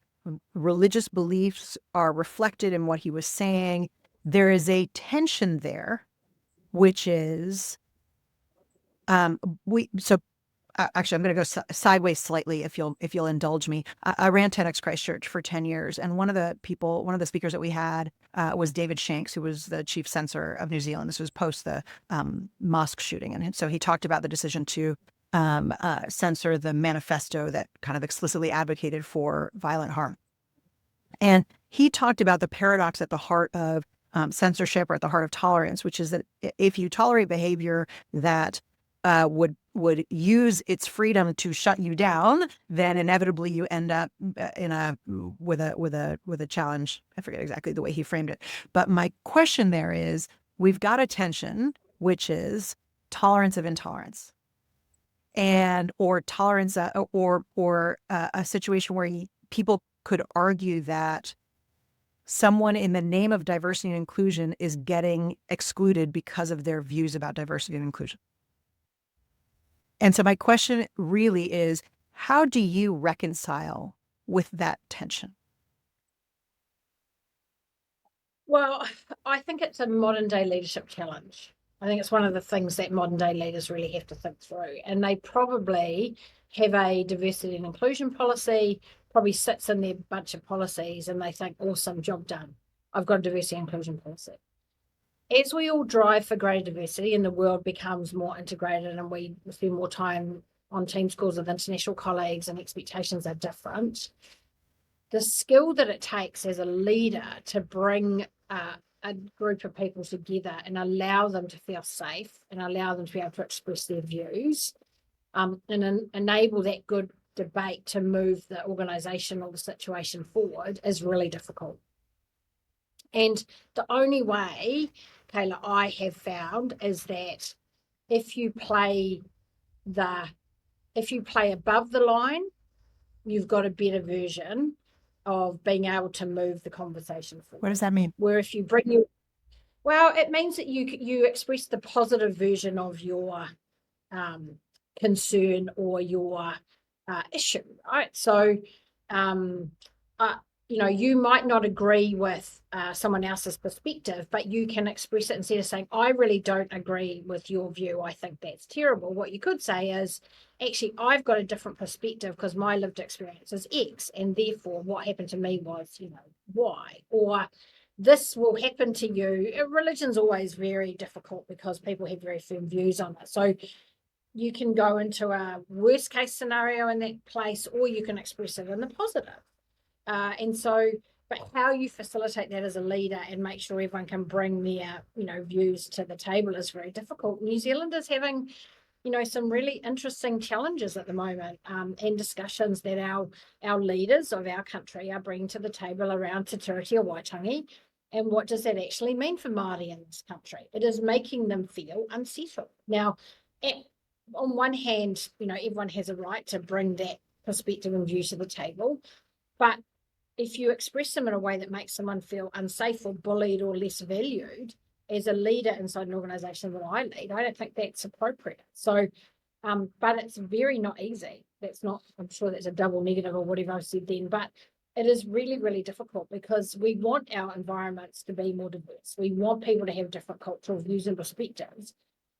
religious beliefs are reflected in what he was saying. There is a tension there, which is actually, I'm going to go sideways slightly if you'll indulge me. I ran 10X Christchurch for 10 years, and one of the speakers that we had was David Shanks, who was the chief censor of New Zealand. This was post the mosque shooting, and so he talked about the decision to censor the manifesto that kind of explicitly advocated for violent harm. And he talked about the paradox at the heart of censorship, or at the heart of tolerance, which is that if you tolerate behavior that would use its freedom to shut you down, then inevitably you end up with a challenge. I forget exactly the way he framed it, but my question there is, we've got a tension, which is tolerance of intolerance, or tolerance, or a situation where people could argue that someone in the name of diversity and inclusion is getting excluded because of their views about diversity and inclusion. And so my question really is, how do you reconcile with that tension? Well, I think it's a modern day leadership challenge. I think it's one of the things that modern day leaders really have to think through. And they probably have a diversity and inclusion policy, probably sits in their bunch of policies, and they think, awesome, job done. I've got a diversity and inclusion policy. As we all drive for greater diversity and the world becomes more integrated and we spend more time on Teams calls with international colleagues and expectations are different, the skill that it takes as a leader to bring a group of people together and allow them to feel safe and allow them to be able to express their views and enable that good debate to move the organisation or the situation forward is really difficult. And the only way Kayla, I have found is that if you play above the line, you've got a better version of being able to move the conversation forward. What does that mean? Where if you well, it means that you express the positive version of your concern or your issue, right? So, you might not agree with someone else's perspective, but you can express it instead of saying, I really don't agree with your view. I think that's terrible. What you could say is, actually, I've got a different perspective because my lived experience is X, and therefore what happened to me was, Y, or this will happen to you. Religion's always very difficult because people have very firm views on it. So you can go into a worst case scenario in that place, or you can express it in the positive. But how you facilitate that as a leader and make sure everyone can bring their, views to the table is very difficult. New Zealand is having, some really interesting challenges at the moment, and discussions that our leaders of our country are bringing to the table around Te Tiriti o Waitangi. And what does that actually mean for Māori in this country? It is making them feel unsettled. Now, on one hand, everyone has a right to bring that perspective and view to the table, but if you express them in a way that makes someone feel unsafe or bullied or less valued, as a leader inside an organisation that I lead, I don't think that's appropriate. So, but it's very not easy. I'm sure that's a double negative or whatever I've said then, but it is really, really difficult because we want our environments to be more diverse. We want people to have different cultural views and perspectives.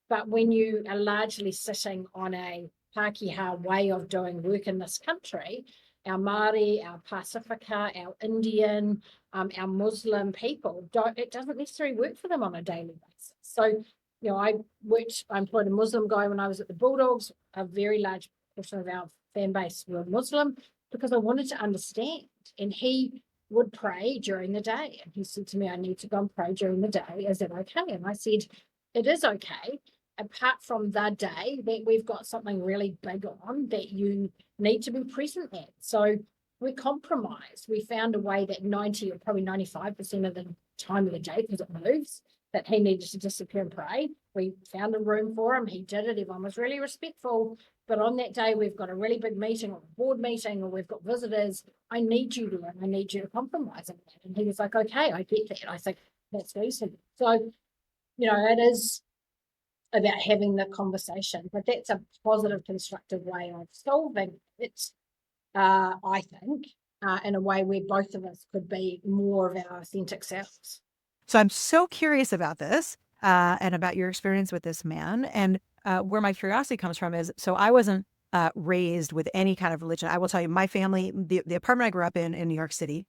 But when you are largely sitting on a Pākehā way of doing work in this country, our Māori, our Pasifika, our Indian, our Muslim people, it doesn't necessarily work for them on a daily basis. So, I employed a Muslim guy when I was at the Bulldogs. A very large portion of our fan base were Muslim because I wanted to understand. And he would pray during the day. And he said to me, I need to go and pray during the day. Is that okay? And I said, it is okay. Apart from the day that we've got something really big on that you need to be present at. So we compromised. We found a way that 90 or probably 95% of the time of the day, because it moves, that he needed to disappear and pray. We found a room for him. He did it. Everyone was really respectful. But on that day, we've got a really big meeting or a board meeting or we've got visitors. I need you to, and I need you to compromise on that. And he was like, okay, I get that. I think that's decent. So, it is about having the conversation, but that's a positive, constructive way of solving it, I think, in a way where both of us could be more of our authentic selves. So I'm so curious about this and about your experience with this man. And where my curiosity comes from is, so I wasn't raised with any kind of religion. I will tell you, my family, the apartment I grew up in New York City,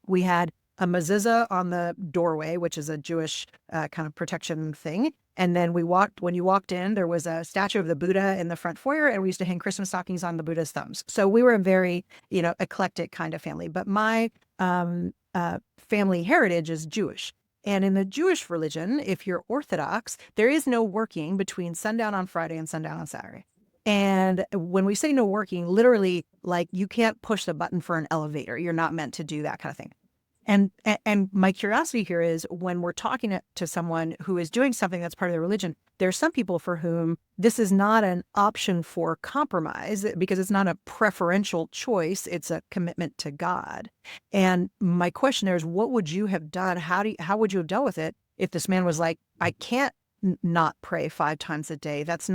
we had a mezuzah on the doorway, which is a Jewish kind of protection thing. And then when you walked in, there was a statue of the Buddha in the front foyer, and we used to hang Christmas stockings on the Buddha's thumbs. So we were a very, eclectic kind of family. But my family heritage is Jewish. And in the Jewish religion, if you're Orthodox, there is no working between sundown on Friday and sundown on Saturday. And when we say no working, literally, like you can't push the button for an elevator. You're not meant to do that kind of thing. And my curiosity here is when we're talking to someone who is doing something that's part of their religion, there are some people for whom this is not an option for compromise because it's not a preferential choice. It's a commitment to God. And my question there is, what would you have done? How would you have dealt with it if this man was like, I can't not pray 5 times a day? It's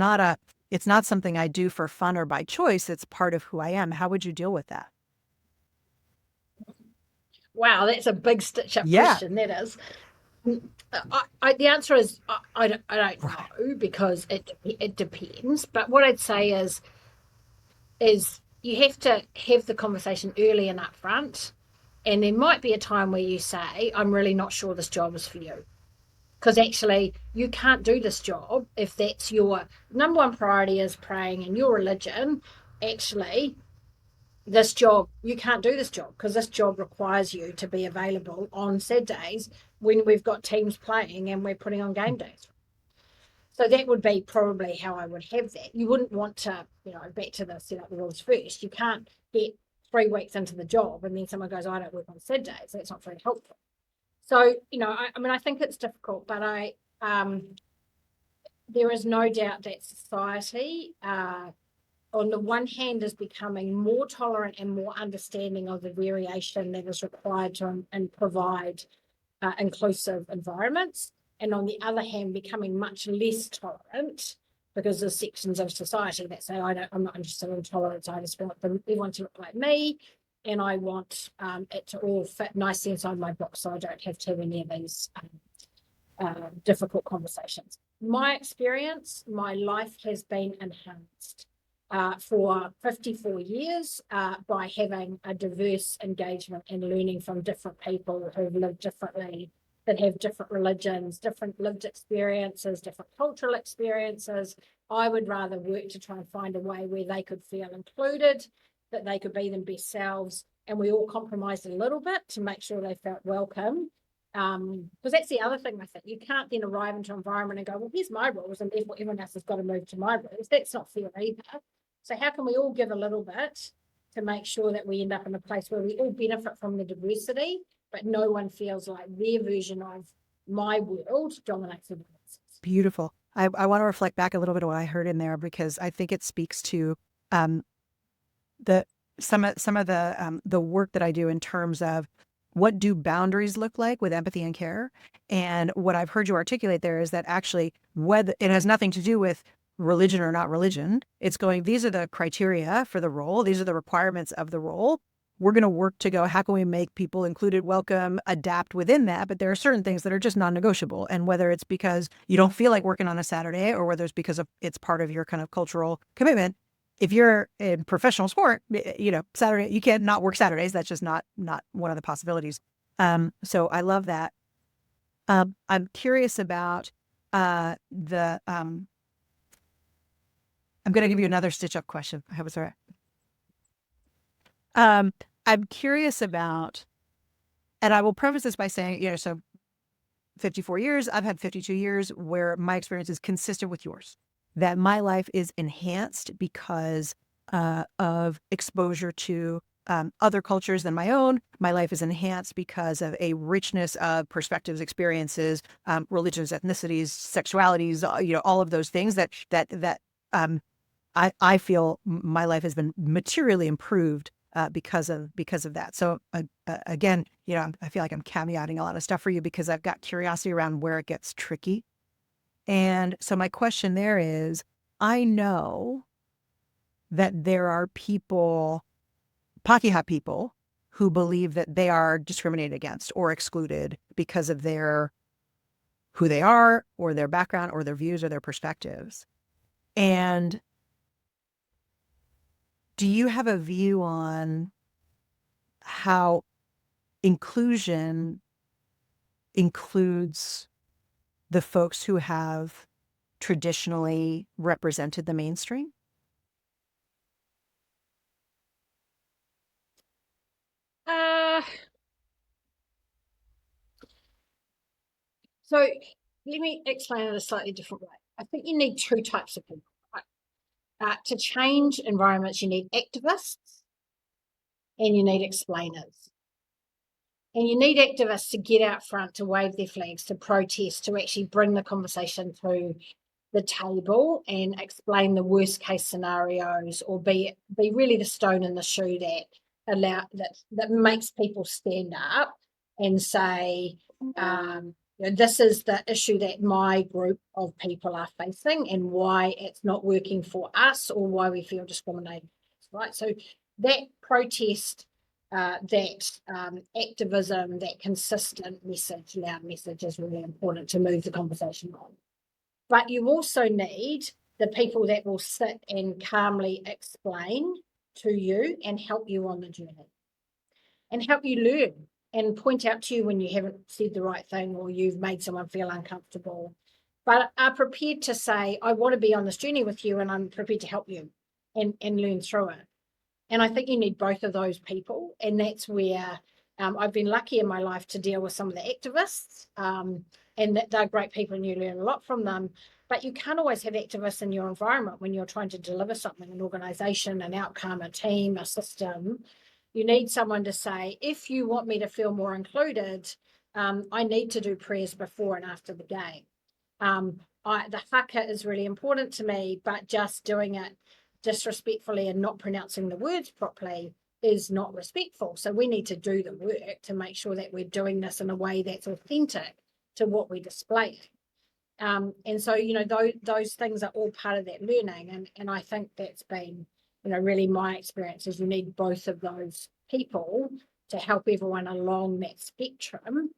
not something I do for fun or by choice. It's part of who I am. How would you deal with that? Wow, that's a big stitch-up question, that is. The answer is I don't know because it depends. But what I'd say is you have to have the conversation early and upfront, and there might be a time where you say, I'm really not sure this job is for you. Because actually, you can't do this job if that's your number one priority is praying in your religion. Actually, this job, you can't do this job because this job requires you to be available on Saturdays when we've got teams playing and we're putting on game days. So that would be probably how I would have that. You wouldn't want to, back to the set up the rules first. You can't get 3 weeks into the job and then someone goes, I don't work on Saturdays. That's not very helpful. So, I think it's difficult, but there is no doubt that society, on the one hand, is becoming more tolerant and more understanding of the variation that is required to and provide inclusive environments, and on the other hand, becoming much less tolerant because there's sections of society that say, I'm not interested in tolerance. I just want everyone to look like me, and I want it to all fit nicely inside my box, so I don't have too many of these difficult conversations. My experience, my life has been enhanced for 54 years by having a diverse engagement and learning from different people who've lived differently, that have different religions, different lived experiences, different cultural experiences. I would rather work to try and find a way where they could feel included, that they could be their best selves, and we all compromised a little bit to make sure they felt welcome. Because that's the other thing I think. You can't then arrive into an environment and go, well, here's my rules, and therefore everyone else has got to move to my rules. That's not fair either. So how can we all give a little bit to make sure that we end up in a place where we all benefit from the diversity, but no one feels like their version of my world dominates everyone else's? Beautiful. I want to reflect back a little bit of what I heard in there, because I think it speaks to the some of the work that I do in terms of what do boundaries look like with empathy and care. And what I've heard you articulate there is that actually, whether it has nothing to do with religion or not religion, it's going, these are the criteria for the role, these are the requirements of the role. We're going to work to go, how can we make people included, welcome, adapt within that? But there are certain things that are just non-negotiable. And whether it's because you don't feel like working on a Saturday, or whether it's because it's part of your kind of cultural commitment, if you're in professional sport, Saturday, you can't not work Saturdays. That's just not one of the possibilities. So I love that. I'm curious about I'm going to give you another stitch up question. I hope it's all right. I'm curious about, and I will preface this by saying, so 54 years, I've had 52 years where my experience is consistent with yours, that my life is enhanced because of exposure to other cultures than my own. My life is enhanced because of a richness of perspectives, experiences, religions, ethnicities, sexualities, all of those things that I feel my life has been materially improved because of that. So again, I feel like I'm caveating a lot of stuff for you because I've got curiosity around where it gets tricky. And so my question there is, I know that there are people, Pakeha people, who believe that they are discriminated against or excluded because of who they are, or their background, or their views, or their perspectives. And do you have a view on how inclusion includes the folks who have traditionally represented the mainstream? So let me explain it a slightly different way. I think you need two types of people. Right? To change environments, you need activists and you need explainers. And you need activists to get out front, to wave their flags, to protest, to actually bring the conversation to the table and explain the worst case scenarios, or be really the stone in the shoe that makes people stand up and say, this is the issue that my group of people are facing and why it's not working for us, or why we feel discriminated, right? So that protest, that activism, that consistent message, loud message, is really important to move the conversation on. But you also need the people that will sit and calmly explain to you and help you on the journey and help you learn and point out to you when you haven't said the right thing or you've made someone feel uncomfortable, but are prepared to say, I want to be on this journey with you and I'm prepared to help you and learn through it. And I think you need both of those people. And that's where I've been lucky in my life to deal with some of the activists, and that they're great people and you learn a lot from them. But you can't always have activists in your environment when you're trying to deliver something, an organization, an outcome, a team, a system. You need someone to say, if you want me to feel more included, I need to do prayers before and after the game. The haka is really important to me, but just doing it disrespectfully and not pronouncing the words properly is not respectful. So we need to do the work to make sure that we're doing this in a way that's authentic to what we display. And so, those things are all part of that learning. And I think that's been, really my experience is you need both of those people to help everyone along that spectrum,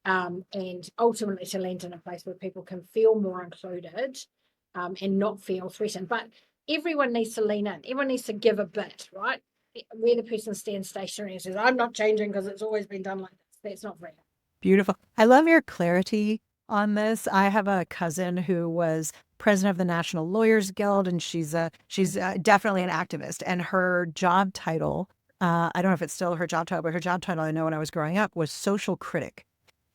and ultimately to land in a place where people can feel more included, and not feel threatened. But everyone needs to lean in. Everyone needs to give a bit, right? Where the person stands stationary and says, I'm not changing because it's always been done like this. That's not real. Beautiful. I love your clarity on this. I have a cousin who was president of the National Lawyers Guild, and she's definitely an activist. And her job title, I don't know if it's still her job title, but her job title I know when I was growing up was social critic.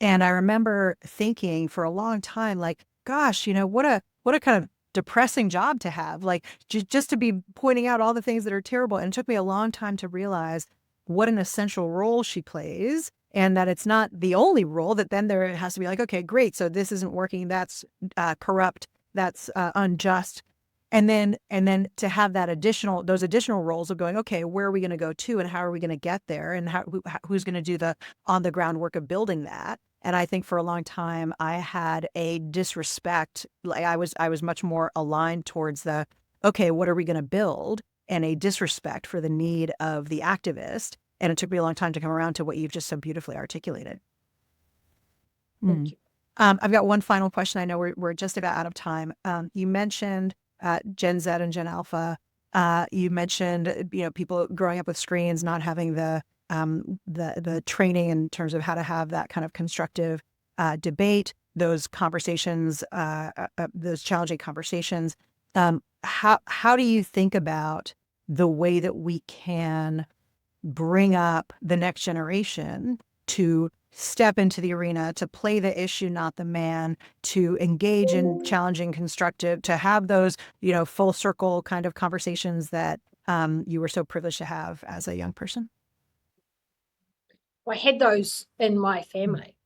And I remember thinking for a long time, like, gosh, what a kind of depressing job to have, like just to be pointing out all the things that are terrible. And it took me a long time to realize what an essential role she plays, and that it's not the only role, that then there has to be like, okay, great. So this isn't working. That's corrupt. That's unjust. And then to have those additional roles of going, okay, where are we going to go to, and how are we going to get there, and who's going to do the on the ground work of building that. And I think for a long time I had a disrespect. Like I was much more aligned towards the, okay, what are we going to build, and a disrespect for the need of the activist. And it took me a long time to come around to what you've just so beautifully articulated. Thank you. I've got one final question. I know we're just about out of time. You mentioned Gen Z and Gen Alpha. You mentioned, people growing up with screens, not having the training in terms of how to have that kind of constructive debate, those conversations, those challenging conversations. How do you think about the way that we can bring up the next generation to step into the arena, to play the issue, not the man, to engage in challenging, constructive, to have those, full circle kind of conversations that you were so privileged to have as a young person? I had those in my family.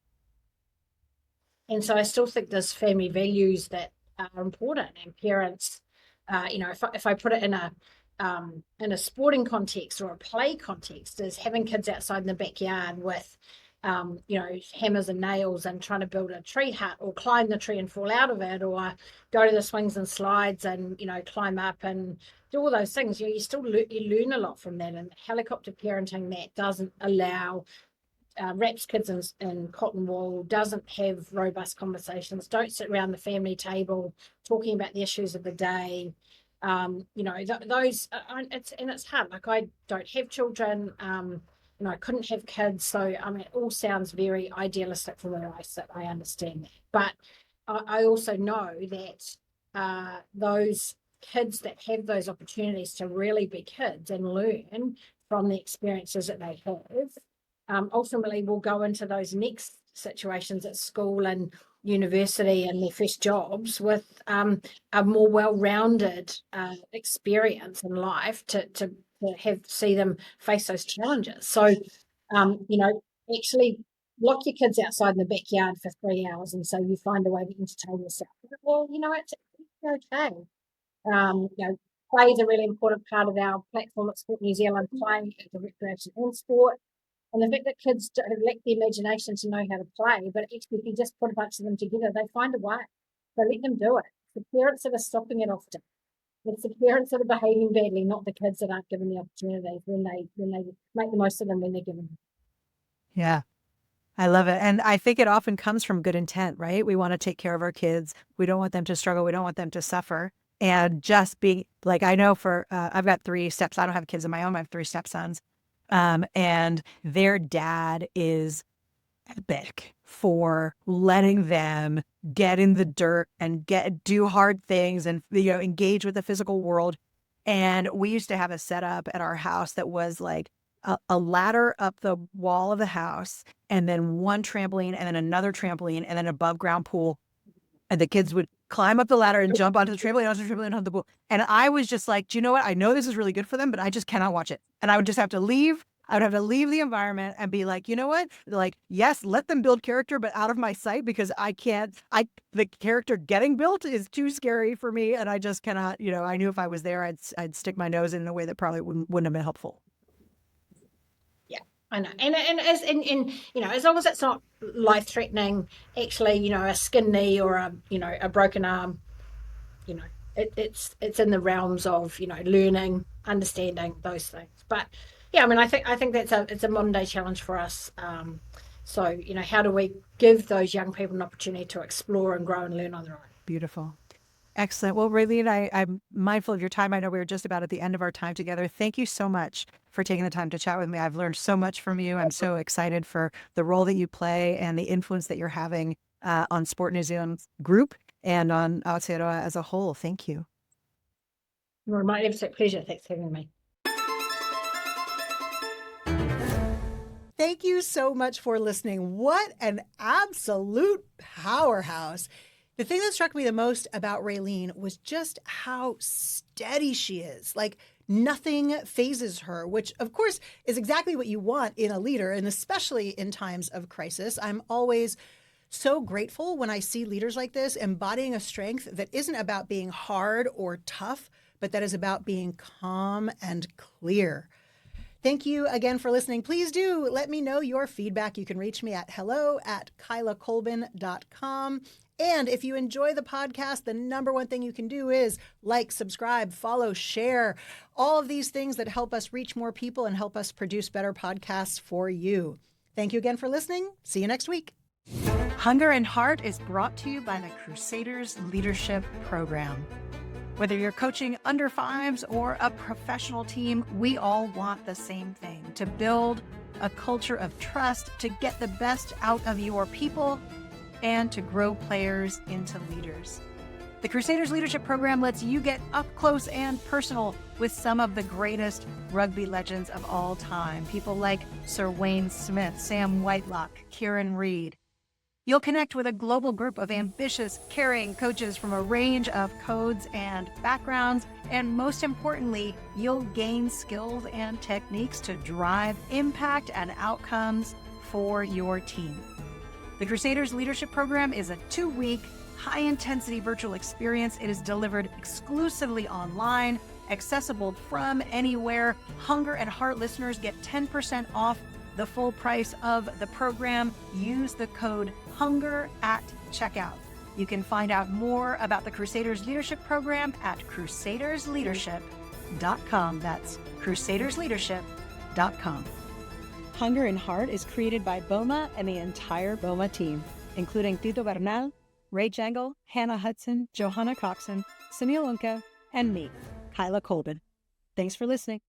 And so I still think there's family values that are important, and parents, if I put it in a sporting context or a play context, is having kids outside in the backyard with, hammers and nails and trying to build a tree hut, or climb the tree and fall out of it, or go to the swings and slides and, climb up and do all those things. You you learn a lot from that. And helicopter parenting that doesn't allow, wraps kids in cotton wool, doesn't have robust conversations, don't sit around the family table talking about the issues of the day. Those, it's hard. Like, I don't have children, I couldn't have kids. So, it all sounds very idealistic from where I sit. I understand that. But I also know that those kids that have those opportunities to really be kids and learn from the experiences that they have, ultimately will go into those next situations at school and university and their first jobs with a more well-rounded experience in life to see them face those challenges. So, actually lock your kids outside in the backyard for 3 hours, and so you find a way to entertain yourself. Well, it's okay. Play is a really important part of our platform at Sport New Zealand, playing as a recreation and sport. And the fact that kids have lacked the imagination to know how to play, but actually if you just put a bunch of them together, they find a way. So let them do it. It's the parents that are stopping it often. It's the parents that are behaving badly, not the kids that aren't given the opportunities when they make the most of them when they're given them. Yeah, I love it. And I think it often comes from good intent, right? We want to take care of our kids. We don't want them to struggle. We don't want them to suffer. And just being like, I know I've got 3 steps. I don't have kids of my own. I have 3 stepsons. And their dad is epic for letting them get in the dirt and do hard things and, engage with the physical world. And we used to have a setup at our house that was like a ladder up the wall of the house, and then one trampoline, and then another trampoline, and then an above ground pool. And the kids would climb up the ladder and jump onto the trampoline, onto the trampoline, onto the pool. And I was just like, do you know what? I know this is really good for them, but I just cannot watch it. And I would just have to leave. I would have to leave the environment and be like, you know what? Like, yes, let them build character, but out of my sight, because the character getting built is too scary for me. And I just cannot, I knew if I was there, I'd stick my nose in a way that probably wouldn't have been helpful. Yeah, I know. And as long as it's not life threatening, actually, a skin knee or a broken arm, it's in the realms of learning, understanding those things. But yeah, I mean, I think it's a modern day challenge for us. So how do we give those young people an opportunity to explore and grow and learn on their own? Beautiful. Excellent. Well, Raelene, I'm mindful of your time. I know we were just about at the end of our time together. Thank you so much for taking the time to chat with me. I've learned so much from you. I'm so excited for the role that you play and the influence that you're having on Sport New Zealand's group and on Aotearoa as a whole. Thank you. Well, my absolute pleasure. Thanks for having me. Thank you so much for listening. What an absolute powerhouse. The thing that struck me the most about Raelene was just how steady she is. Like, nothing phases her, which of course is exactly what you want in a leader, and especially in times of crisis. I'm always so grateful when I see leaders like this embodying a strength that isn't about being hard or tough, but that is about being calm and clear. Thank you again for listening. Please do let me know your feedback. You can reach me at hello@kylacolbin.com. And if you enjoy the podcast, the number one thing you can do is like, subscribe, follow, share, all of these things that help us reach more people and help us produce better podcasts for you. Thank you again for listening. See you next week. Hunger and Heart is brought to you by the Crusaders Leadership Programme. Whether you're coaching under fives or a professional team, we all want the same thing: to build a culture of trust, to get the best out of your people, and to grow players into leaders. The Crusaders Leadership Program lets you get up close and personal with some of the greatest rugby legends of all time. People like Sir Wayne Smith, Sam Whitelock, Kieran Reid. You'll connect with a global group of ambitious, caring coaches from a range of codes and backgrounds. And most importantly, you'll gain skills and techniques to drive impact and outcomes for your team. The Crusaders Leadership Program is a 2-week, high-intensity virtual experience. It is delivered exclusively online, accessible from anywhere. Hunger and Heart listeners get 10% off the full price of the program. Use the code HUNGER at checkout. You can find out more about the Crusaders Leadership Program at crusadersleadership.com. That's crusadersleadership.com. Hunger and Heart is created by BOMA and the entire BOMA team, including Tito Bernal, Ray Jangle, Hannah Hudson, Johanna Coxon, Sunil Unka, and me, Kyla Colbin. Thanks for listening.